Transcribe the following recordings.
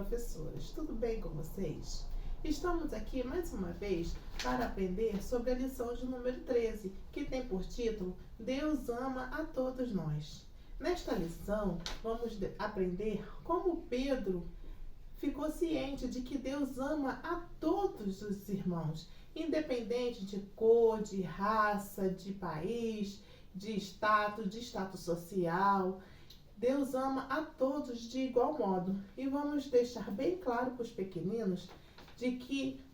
professoras, tudo bem com vocês? Estamos aqui mais uma vez para aprender sobre a lição de número 13, que tem por título Deus ama a todos nós. Nesta lição, vamos aprender como Pedro ficou ciente de que Deus ama a todos os irmãos, independente de cor, de raça, de país, de status social. Deus ama a todos de igual modo. E vamos deixar bem claro para os pequeninos de que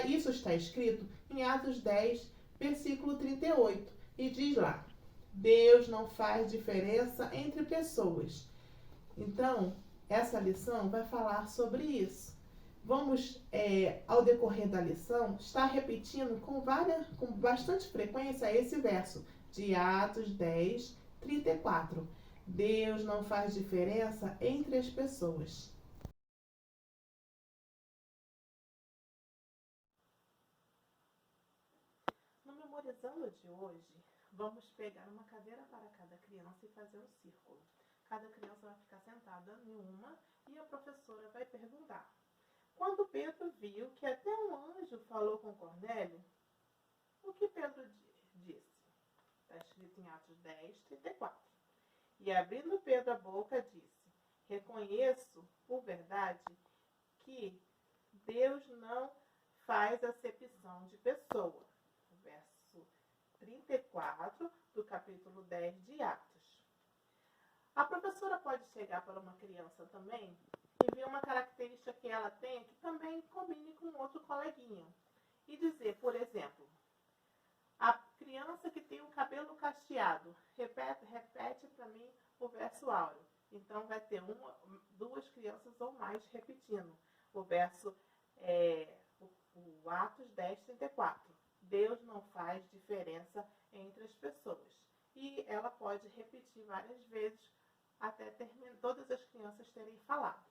isso está escrito em Atos 10, versículo 38. E diz lá, Deus não faz diferença entre pessoas. Então, essa lição vai falar sobre isso. Vamos, ao decorrer da lição, estar repetindo com bastante frequência esse verso de Atos 10, 34. Deus não faz diferença entre as pessoas. No Memorizando de hoje, vamos pegar uma cadeira para cada criança e fazer um círculo. Cada criança vai ficar sentada em uma e a professora vai perguntar. Quando Pedro viu que até um anjo falou com Cornélio, o que Pedro disse? Está escrito em Atos 10, 34. E abrindo Pedro a boca, disse, reconheço, por verdade, que Deus não faz acepção de pessoa. Verso 34 do capítulo 10 de Atos. A professora pode chegar para uma criança também e ver uma característica que ela tem que também combine com outro coleguinha. E dizer, por exemplo, a criança que tem o cabelo cacheado, repete para mim o verso áureo. Então vai ter duas crianças ou mais repetindo o verso, o Atos 10, 34. Deus não faz diferença entre as pessoas. E ela pode repetir várias vezes até todas as crianças terem falado.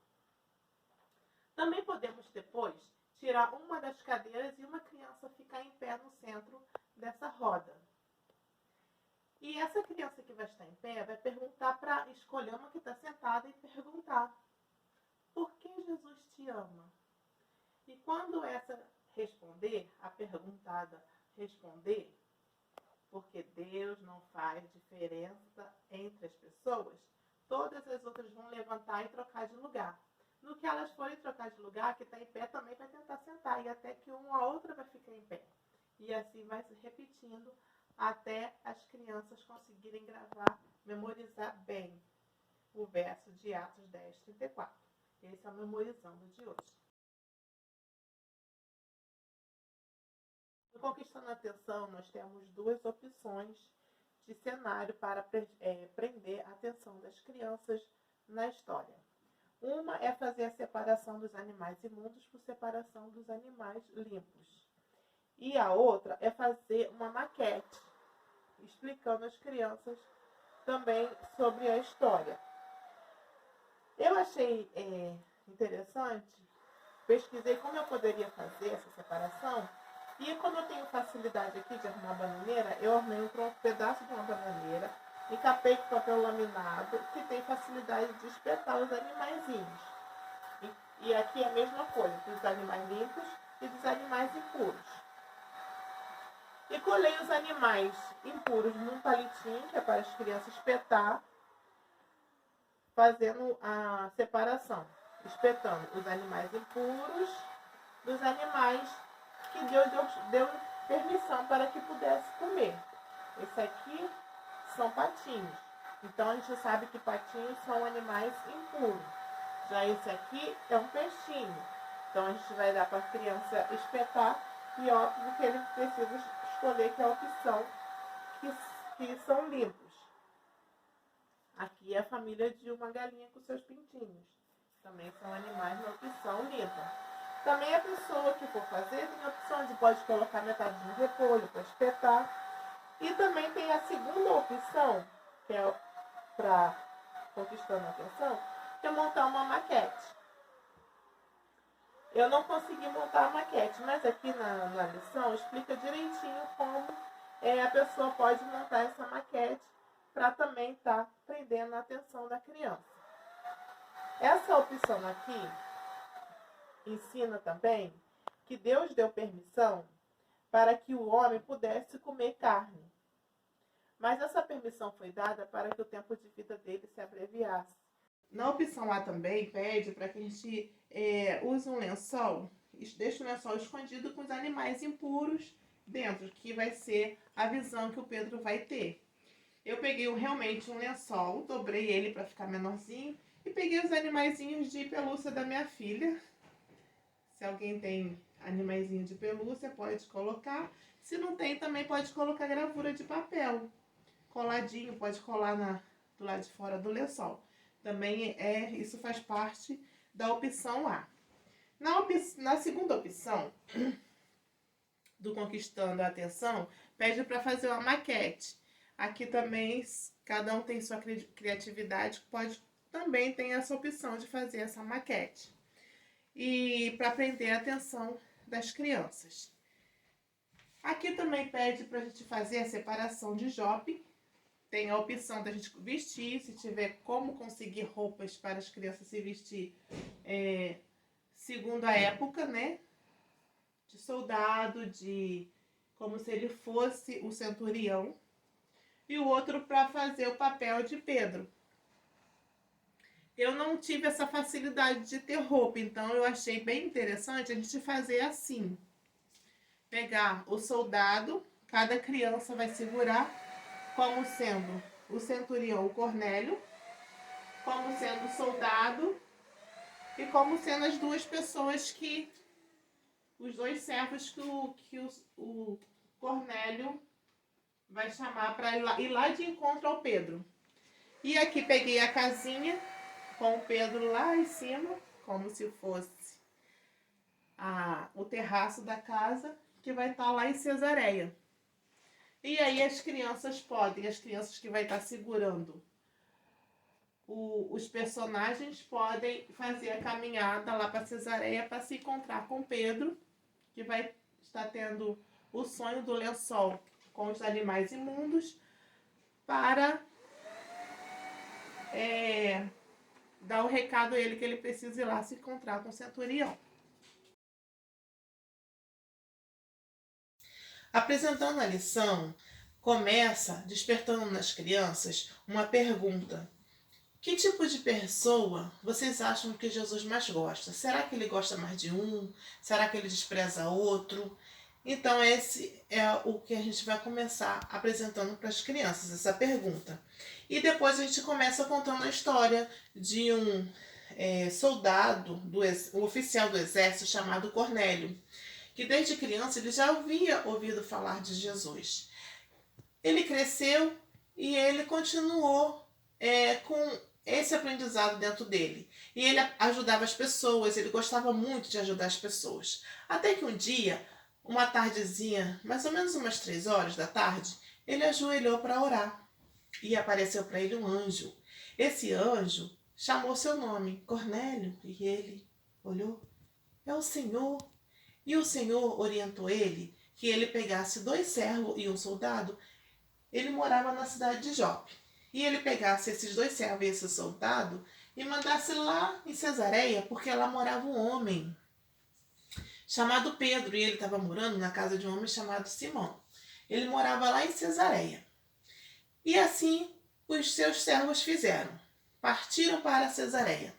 Também podemos depois tirar uma das cadeiras e uma criança ficar em pé no centro dessa roda. E essa criança que vai estar em pé vai perguntar para escolher uma que está sentada e perguntar: por que Jesus te ama? E quando essa responder, a perguntada responder, porque Deus não faz diferença entre as pessoas, todas as outras vão levantar e trocar de lugar. No que elas forem trocar de lugar, a que está em pé também vai tentar sentar, e até que uma a outra vai ficar em pé. E assim vai se repetindo até as crianças conseguirem gravar, memorizar bem o verso de Atos 10, 34. Esse é o Memorizando de hoje. No Conquistando a Atenção, nós temos duas opções de cenário para prender a atenção das crianças na história. Uma é fazer a separação dos animais imundos por separação dos animais limpos. E a outra é fazer uma maquete, explicando às crianças também sobre a história. Eu achei interessante, pesquisei como eu poderia fazer essa separação, e como eu tenho facilidade aqui de arrumar bananeira, eu armei um pedaço de uma bananeira, encapei com papel laminado, que tem facilidade de espetar os animaizinhos. E aqui é a mesma coisa, dos animais limpos e dos animais impuros. E colei os animais impuros num palitinho, que é para as crianças espetar, fazendo a separação, espetando os animais impuros dos animais que Deus deu permissão para que pudesse comer. Esse aqui são patinhos. Então a gente sabe que patinhos são animais impuros. Já esse aqui é um peixinho. Então a gente vai dar para a criança espetar e óbvio que ele precisa escolher que é a opção que são limpos. Aqui é a família de uma galinha com seus pintinhos. Também são animais na opção limpa. Também a pessoa que for fazer tem a opção de pode colocar metade de repolho para espetar. E também tem a segunda opção, que é para Conquistando a Atenção, que é montar uma maquete. Eu não consegui montar a maquete, mas aqui na lição explica direitinho como a pessoa pode montar essa maquete para também estar prendendo a atenção da criança. Essa opção aqui ensina também que Deus deu permissão para que o homem pudesse comer carne. Mas essa permissão foi dada para que o tempo de vida dele se abreviasse. Na opção A também pede para que a gente use um lençol, deixe o lençol escondido com os animais impuros dentro, que vai ser a visão que o Pedro vai ter. Eu peguei realmente um lençol, dobrei ele para ficar menorzinho e peguei os animaizinhos de pelúcia da minha filha. Se alguém tem animaizinho de pelúcia, pode colocar. Se não tem, também pode colocar gravura de papel. Coladinho, pode colar do lado de fora do lençol. Também isso faz parte da opção A. Na segunda opção, do Conquistando a Atenção, pede para fazer uma maquete. Aqui também, cada um tem sua criatividade, também tem essa opção de fazer essa maquete. E para prender a atenção das crianças. Aqui também pede para a gente fazer a separação de shopping. Tem a opção da gente vestir, se tiver como conseguir roupas para as crianças se vestir segundo a época, né? De soldado, como se ele fosse o centurião. E o outro para fazer o papel de Pedro. Eu não tive essa facilidade de ter roupa, então eu achei bem interessante a gente fazer assim. Pegar o soldado, cada criança vai segurar como sendo o centurião, o Cornélio, como sendo o soldado e como sendo as duas pessoas os dois servos que o Cornélio vai chamar para ir lá de encontro ao Pedro. E aqui peguei a casinha com o Pedro lá em cima, como se fosse o terraço da casa, que vai estar lá em Cesareia. E aí as crianças que vai estar segurando os personagens podem fazer a caminhada lá para Cesareia para se encontrar com Pedro, que vai estar tendo o sonho do lençol com os animais imundos, para dar o recado a ele que ele precisa ir lá se encontrar com o centurião. Apresentando a lição, começa despertando nas crianças uma pergunta. Que tipo de pessoa vocês acham que Jesus mais gosta? Será que ele gosta mais de um? Será que ele despreza outro? Então esse é o que a gente vai começar apresentando para as crianças, essa pergunta. E depois a gente começa contando a história de um soldado, um oficial do exército chamado Cornélio, que desde criança ele já havia ouvido falar de Jesus. Ele cresceu e ele continuou com esse aprendizado dentro dele. E ele ajudava as pessoas, ele gostava muito de ajudar as pessoas. Até que um dia, uma tardezinha, mais ou menos umas 3 horas da tarde, ele ajoelhou para orar. E apareceu para ele um anjo. Esse anjo chamou seu nome, Cornélio, e ele olhou. É o Senhor. E o Senhor orientou ele que ele pegasse 2 servos e um soldado. Ele morava na cidade de Jope. E ele pegasse esses 2 servos e esse soldado e mandasse lá em Cesareia, porque lá morava um homem chamado Pedro, e ele estava morando na casa de um homem chamado Simão. Ele morava lá em Cesareia. E assim os seus servos fizeram. Partiram para Cesareia.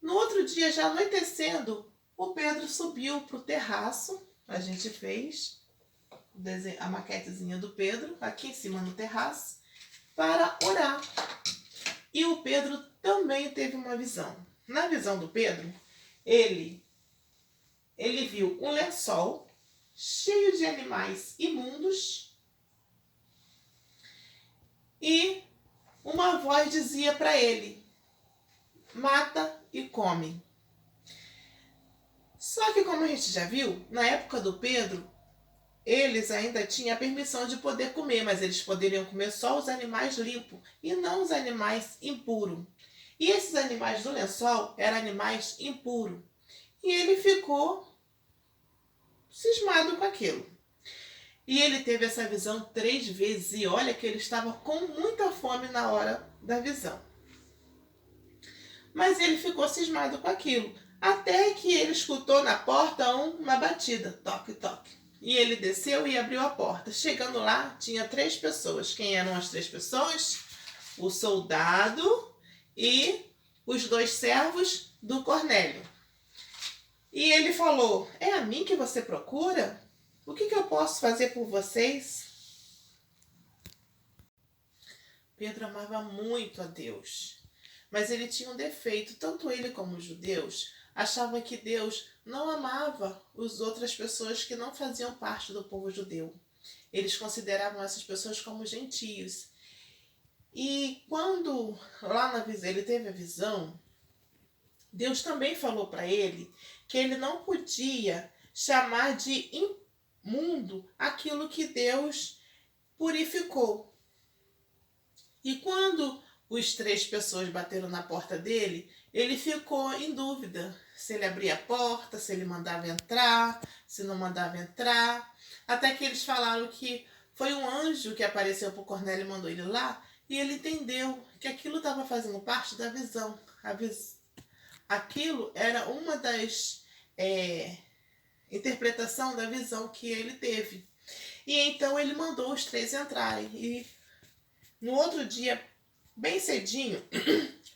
No outro dia, já anoitecendo, o Pedro subiu para o terraço. A gente fez a maquetezinha do Pedro aqui em cima no terraço para orar. E o Pedro também teve uma visão. Na visão do Pedro, ele viu um lençol cheio de animais imundos e uma voz dizia para ele: mata e come. Só que, como a gente já viu, na época do Pedro, eles ainda tinham a permissão de poder comer, mas eles poderiam comer só os animais limpos e não os animais impuros. E esses animais do lençol eram animais impuros. E ele ficou cismado com aquilo. E ele teve essa visão 3 vezes, e olha que ele estava com muita fome na hora da visão. Mas ele ficou cismado com aquilo. até que ele escutou na porta uma batida, toque, toque. E ele desceu e abriu a porta. Chegando lá, tinha 3 pessoas. Quem eram as 3 pessoas? O soldado e os 2 servos do Cornélio. E ele falou: é a mim que você procura? O que eu posso fazer por vocês? Pedro amava muito a Deus, mas ele tinha um defeito. Tanto ele como os judeus achavam que Deus não amava as outras pessoas que não faziam parte do povo judeu. Eles consideravam essas pessoas como gentios. E quando lá na visão ele teve a visão, Deus também falou para ele que ele não podia chamar de imundo aquilo que Deus purificou. E quando os 3 pessoas bateram na porta dele, ele ficou em dúvida se ele abria a porta, se ele mandava entrar, se não mandava entrar. Até que eles falaram que foi um anjo que apareceu para o Cornélio e mandou ele lá. E ele entendeu que aquilo estava fazendo parte da visão. Aquilo era uma das interpretação da visão que ele teve. E então ele mandou os 3 entrarem. E no outro dia, bem cedinho,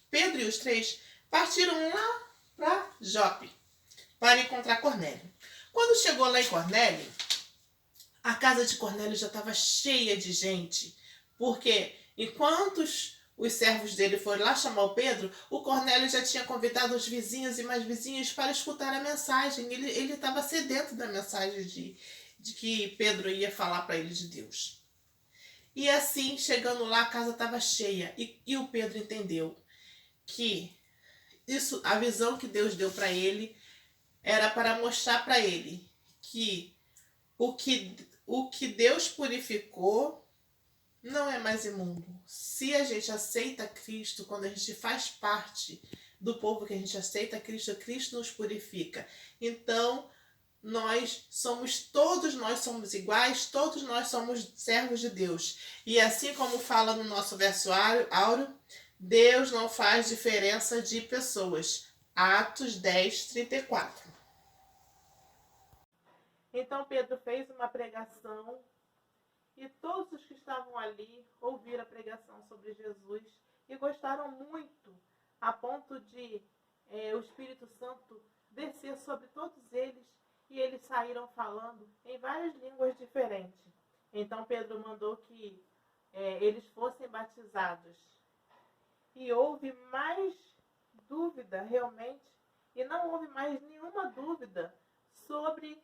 Pedro e os 3 partiram lá para Jope para encontrar Cornélio. Quando chegou lá em Cornélio, a casa de Cornélio já estava cheia de gente, porque enquanto os servos dele foram lá chamar o Pedro, o Cornélio já tinha convidado os vizinhos e mais vizinhos para escutar a mensagem. Ele estava sedento da mensagem de que Pedro ia falar para ele de Deus. E assim, chegando lá, a casa estava cheia. E o Pedro entendeu que a visão que Deus deu para ele era para mostrar para ele que o que Deus purificou não é mais imundo. Se a gente aceita Cristo, quando a gente faz parte do povo que a gente aceita Cristo, Cristo nos purifica. Então, todos nós somos iguais, todos nós somos servos de Deus. E assim como fala no nosso verso áureo, Deus não faz diferença de pessoas. Atos 10, 34. Então Pedro fez uma pregação e todos os que estavam ali ouviram a pregação sobre Jesus e gostaram muito, a ponto de o Espírito Santo descer sobre todos eles e eles saíram falando em várias línguas diferentes. Então Pedro mandou que eles fossem batizados. E houve mais dúvida realmente, e não houve mais nenhuma dúvida sobre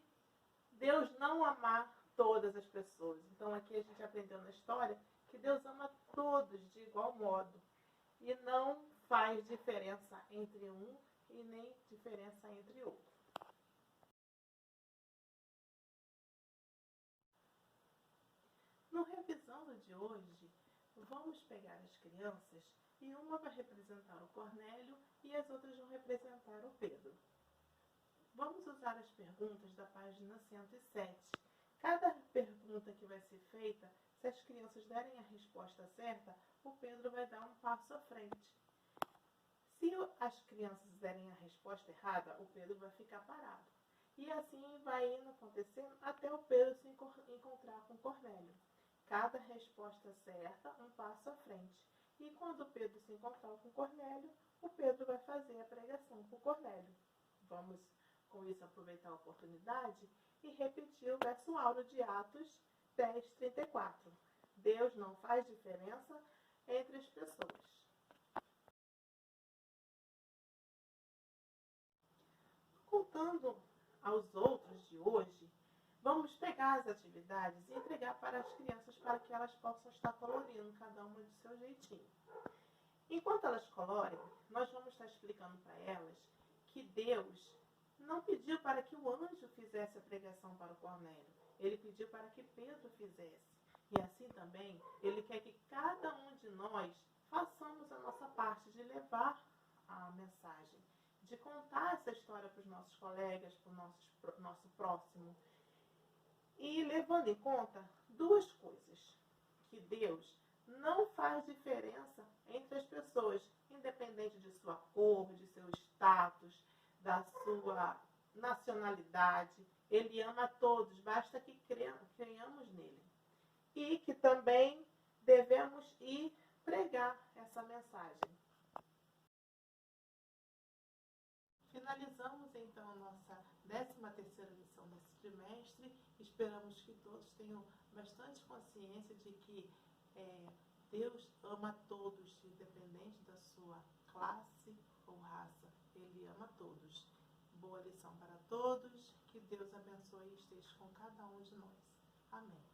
Deus não amar todas as pessoas. Então aqui a gente aprendeu na história que Deus ama todos de igual modo e não faz diferença entre um e nem diferença entre outro. No Revisando de hoje, vamos pegar as crianças e uma vai representar o Cornélio e as outras vão representar o Pedro. Vamos usar as perguntas da página 107. Cada pergunta que vai ser feita, se as crianças derem a resposta certa, o Pedro vai dar um passo à frente. Se as crianças derem a resposta errada, o Pedro vai ficar parado. E assim vai indo acontecendo até o Pedro se encontrar com Cornélio. Cada resposta certa, um passo à frente. E quando o Pedro se encontrar com Cornélio, o Pedro vai fazer a pregação com Cornélio. Vamos, com isso, aproveitar a oportunidade e repetir o verso áureo de Atos 10, 34. Deus não faz diferença entre as pessoas. Contando aos outros de hoje, vamos pegar as atividades e entregar para as crianças para que elas possam estar colorindo, cada uma de seu jeitinho. Enquanto elas colorem, nós vamos estar explicando para elas que Deus não pediu para que o anjo fizesse a pregação para o Cornélio. Ele pediu para que Pedro fizesse. E assim também, ele quer que cada um de nós façamos a nossa parte de levar a mensagem, de contar essa história para os nossos colegas, para o nosso próximo. E levando em conta 2 coisas, que Deus não faz diferença entre as pessoas, independente de sua cor, de seu status, da sua nacionalidade. Ele ama a todos, basta que creiamos nele. E que também devemos ir pregar essa mensagem. Finalizamos então a nossa 13ª lição desse trimestre. Esperamos que todos tenham bastante consciência de que Deus ama todos, independente da sua classe ou raça. Ele ama todos. Boa lição para todos. Que Deus abençoe e esteja com cada um de nós. Amém.